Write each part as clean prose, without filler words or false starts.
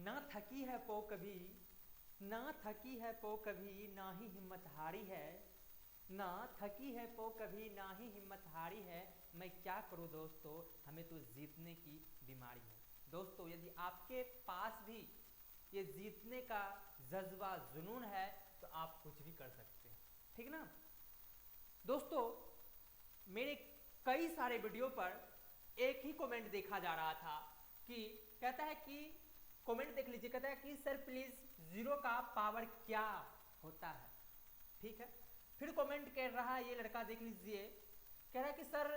ना थकी है पो कभी, ना थकी है पो कभी, ना ही हिम्मत हारी है। ना थकी है पो कभी, ना ही हिम्मत हारी है। मैं क्या करूं दोस्तों, हमें तो जीतने की बीमारी है। दोस्तों यदि आपके पास भी ये जीतने का जज्बा जुनून है तो आप कुछ भी कर सकते हैं, ठीक ना। दोस्तों मेरे कई सारे वीडियो पर एक ही कमेंट देखा जा रहा था कि कहता है कि कमेंट देख लीजिए, कहता है कि सर प्लीज जीरो का पावर क्या होता है। ठीक है, फिर कमेंट कर रहा है ये लड़का, देख लीजिए, कह रहा है कि सर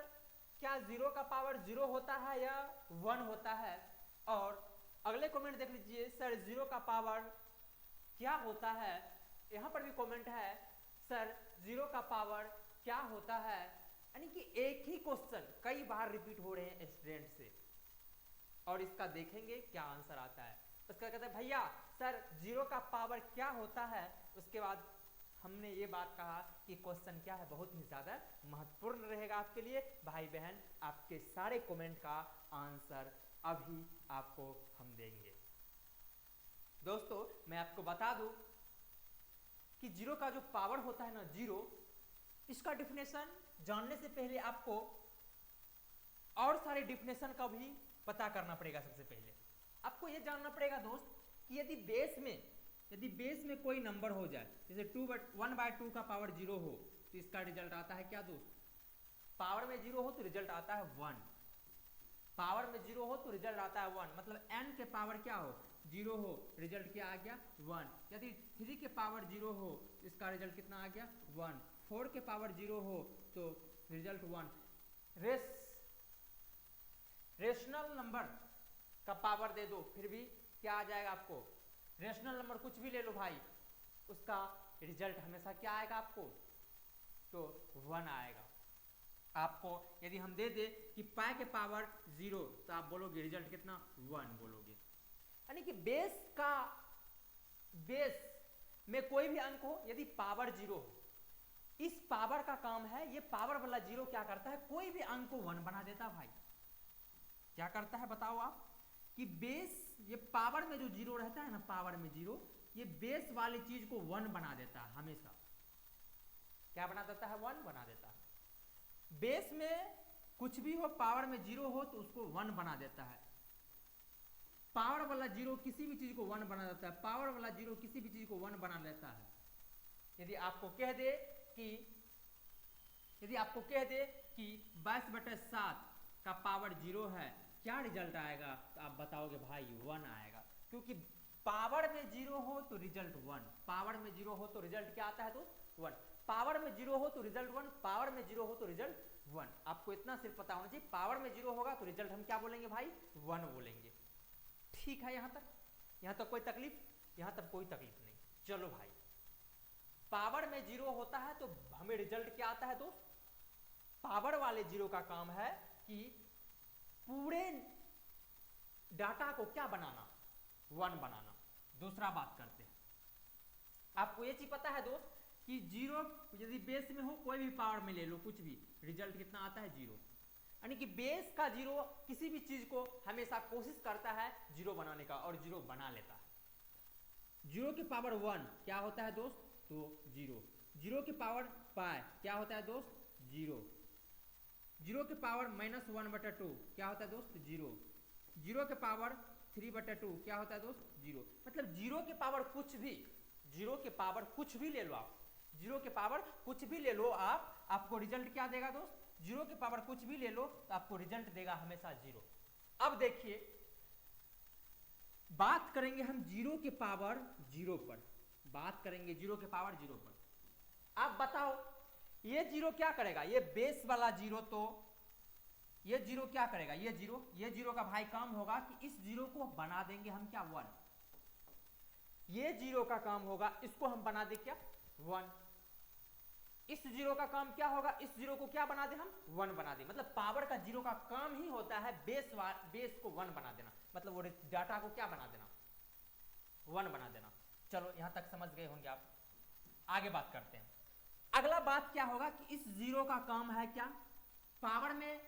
क्या जीरो का पावर जीरो होता है या वन होता है। और अगले कमेंट देख लीजिए, सर जीरो का पावर क्या होता है। यहां पर भी कमेंट है, सर जीरो का पावर क्या होता है। यानी कि एक ही क्वेश्चन कई बार रिपीट हो रहे हैं स्टूडेंट से, और इसका देखेंगे क्या आंसर आता है। उसका कहता है भैया सर जीरो का पावर क्या होता है। उसके बाद हमने ये बात कहा कि क्वेश्चन क्या है, बहुत ही ज़्यादा महत्वपूर्ण रहेगा आपके लिए। भाई बहन आपके सारे कमेंट का आंसर अभी आपको हम देंगे। दोस्तों मैं आपको बता दूं कि जीरो का जो पावर होता है ना, जीरो, इसका डिफिनेशन जानने से पहले आपको और सारे डिफिनेशन का भी पता करना पड़ेगा। सबसे पहले आपको यह जानना पड़ेगा दोस्त कि यदि बेस में कोई नंबर हो जाए, जैसे 1/2 का पावर जीरो हो तो इसका रिजल्ट आता है क्या दोस्त, पावर में जीरो हो तो रिजल्ट आता है 1। पावर में जीरो हो तो रिजल्ट आता है 1, मतलब n के पावर क्या हो, जीरो हो, रिजल्ट क्या आ गया 1। यदि 3 के पावर जीरो हो तो इसका रिजल्ट कितना आ गया 1। 4 के पावर जीरो हो तो रिजल्ट 1। रेशनल नंबर का पावर दे दो फिर भी क्या आ जाएगा आपको, रेशनल नंबर कुछ भी ले लो भाई, उसका रिजल्ट हमेशा क्या आएगा आपको, तो 1 आएगा। आपको यदि हम दे दे कि पाई के पावर 0 तो आप बोलोगे रिजल्ट कितना 1 बोलोगे। यानी कि बेस में कोई भी अंक हो, यदि पावर 0 हो, इस पावर का काम है, ये पावर वाला जीरो क्या करता है, कोई भी अंक को 1 बना देता भाई। क्या करता है बताओ आप, कि बेस, ये पावर में जो जीरो रहता है ना, पावर में जीरो, ये बेस वाली चीज को 1 बना देता है हमेशा। क्या बना देता है, 1 बना देता है। बेस में कुछ भी हो, पावर में जीरो हो तो उसको 1 बना देता है। पावर वाला जीरो किसी भी चीज को 1 बना देता है, पावर वाला जीरो किसी भी चीज को 1 बना देता है। यदि आपको कह दे कि 22/7 का पावर 0 है, क्या रिजल्ट आएगा, तो आप बताओगे भाई 1 आएगा, क्योंकि पावर में 0 हो तो रिजल्ट 1, पावर में 0 हो तो रिजल्ट क्या आता है दोस्त 1, पावर में 0 हो तो रिजल्ट 1, पावर में 0 हो तो रिजल्ट 1। आपको इतना सिर्फ पता होना चाहिए, पावर में 0 होगा तो रिजल्ट हम क्या बोलेंगे भाई 1 बोलेंगे। ठीक है, यहां तक कोई तकलीफ, यहां तक कोई तकलीफ नहीं। चलो भाई, पावर में 0 होता है तो हमें रिजल्ट क्या आता है दोस्त, पावर वाले जीरो का काम है कि पूरे डाटा को क्या बनाना, 1 बनाना। दूसरा बात करते हैं, आपको ये चीज पता है दोस्त कि जीरो यदि बेस में हो, कोई भी पावर में ले लो कुछ भी, रिजल्ट कितना आता है 0। यानी कि बेस का जीरो किसी भी चीज को हमेशा कोशिश करता है जीरो बनाने का और जीरो बना लेता है। जीरो के पावर 1 क्या होता है दोस्त, तो 0। जीरो के पावर पाई क्या होता है दोस्त, 0। जीरो के पावर -1/2 क्या होता है दोस्त, 0। जीरो के पावर 3/2 क्या होता है दोस्त, 0। मतलब जीरो के पावर कुछ भी, जीरो के पावर कुछ भी ले लो आप, जीरो के पावर कुछ भी ले लो आप, आपको रिजल्ट क्या देगा दोस्त, जीरो के पावर कुछ भी ले लो तो आपको रिजल्ट देगा हमेशा 0। अब देखिए, बात करेंगे हम जीरो के पावर 0 पर, बात करेंगे जीरो के पावर 0 पर। आप बताओ ये जीरो क्या करेगा, ये बेस वाला जीरो, तो ये जीरो क्या करेगा, ये जीरो का भाई काम होगा कि इस जीरो को बना देंगे हम क्या 1। ये जीरो का काम होगा, इसको हम बना दे क्या 1। इस जीरो का काम क्या होगा, इस जीरो को क्या बना दे हम 1 बना दे। मतलब पावर का जीरो का काम ही होता है बेस को 1 बना देना, मतलब वो डाटा को क्या बना देना 1 बना देना। चलो यहां तक समझ गए होंगे आप, आगे बात करते हैं। अगला बात क्या होगा कि इस जीरो का काम है क्या, पावर में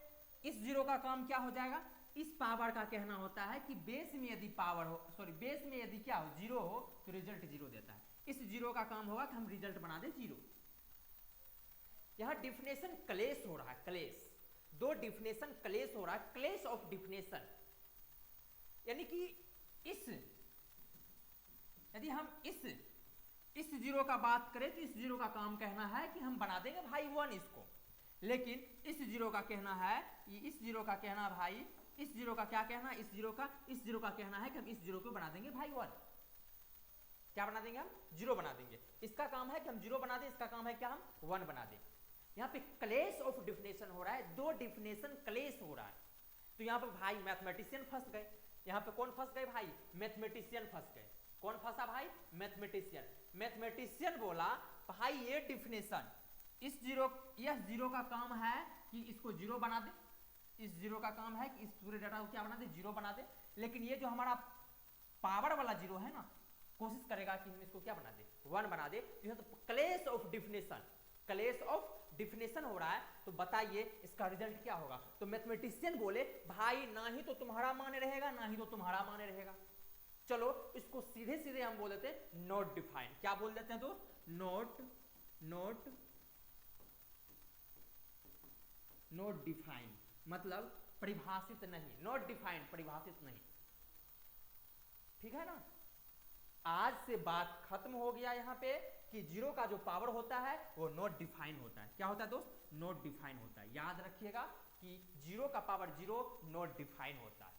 इस जीरो का काम क्या हो जाएगा, इस पावर का कहना होता है कि बेस में यदि पावर हो, सॉरी बेस में यदि क्या हो, जीरो हो तो रिजल्ट जीरो देता है। इस जीरो का काम होगा कि हम रिजल्ट बना दें जीरो। यहां डिफिनेशन क्लेश हो रहा है, क्लेश, दो डिफिनेशन क्लेश हो रहा है, क्लेश ऑफ डिफिनेशन, यानी कि इस, यदि हम इस जीरो का बात करें तो इस जीरो का काम कहना है कि हम बना देंगे भाई वन इसको, लेकिन इस जीरो का कहना है, इस जीरो का कहना भाई, इस जीरो का क्या कहना है, इस जीरो का कहना है कि हम इस जीरो को बना देंगे भाई वन। क्या बना देंगे हम? जीरो बना देंगे। इसका काम है कि हम जीरो बना दें, इसका काम है क्या हम वन बना दें। यहाँ पे क्लेश ऑफ डिफिनेशन हो रहा है, दो डिफिनेशन क्लेश हो रहा है। तो यहाँ पे भाई मैथमेटिशियन फंस गए। यहाँ पे कौन फंस गए भाई? मैथमेटिशियन फंस गए। कौन फंसा भाई? मैथमेटिशियन। मैथमेटिशियन बोला भाई ये डिफिनेशन, इस जीरो, यह जीरो का काम है कि इसको जीरो बना दे, इस जीरो का काम है कि इस पूरे डाटा को क्या बना दे, जीरो बना दे, लेकिन ये जो हमारा पावर वाला जीरो है ना, कोशिश करेगा कि हम इसको क्या बना दे, वन बना दे। तो क्लेश ऑफ डिफिनेशन, क्लेश ऑफ डिफिनेशन हो रहा है। तो बताइए इसका रिजल्ट क्या होगा? तो मैथमेटिशियन बोले भाई ना ही तो तुम्हारा मान रहेगा, ना ही तो तुम्हारा मान रहेगा। चलो इसको सीधे सीधे हम बोल देते हैं नॉट डिफाइंड। क्या बोल देते हैं दोस्त? नॉट डिफाइंड, मतलब परिभाषित नहीं। नॉट डिफाइंड, परिभाषित नहीं। ठीक है ना? आज से बात खत्म हो गया यहाँ पे कि जीरो का जो पावर होता है वो नॉट डिफाइन होता है। क्या होता है दोस्त? नॉट डिफाइन होता है। याद रखिएगा कि जीरो का पावर जीरो नॉट डिफाइन होता है।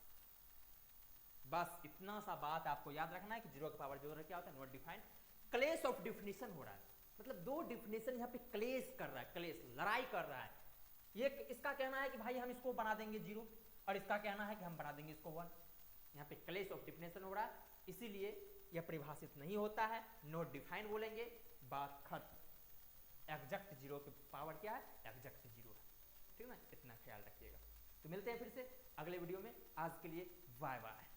बस इतना सा बात आपको याद रखना है कि जीरो का पावर जीरो क्या होता है, नॉट डिफाइन। क्लेश ऑफ डिफिनेशन हो रहा है, मतलब दो डिफिनेशन यहाँ पे क्लेश कर रहा है, क्लेश, लड़ाई कर रहा है। ये इसका कहना है कि भाई हम इसको बना देंगे जीरो, और इसका कहना है कि हम बना देंगे इसको वन। यहाँ पे क्लेश ऑफ डिफिनेशन हो रहा है, इसीलिए यह परिभाषित नहीं होता है, नॉट डिफाइन बोलेंगे, बात खत्म। एग्जैक्ट जीरो की पावर क्या है? एग्जैक्ट जीरो है। ठीक है ना? इतना ख्याल रखिएगा। तो मिलते हैं फिर से अगले वीडियो में। आज के लिए बाय बाय।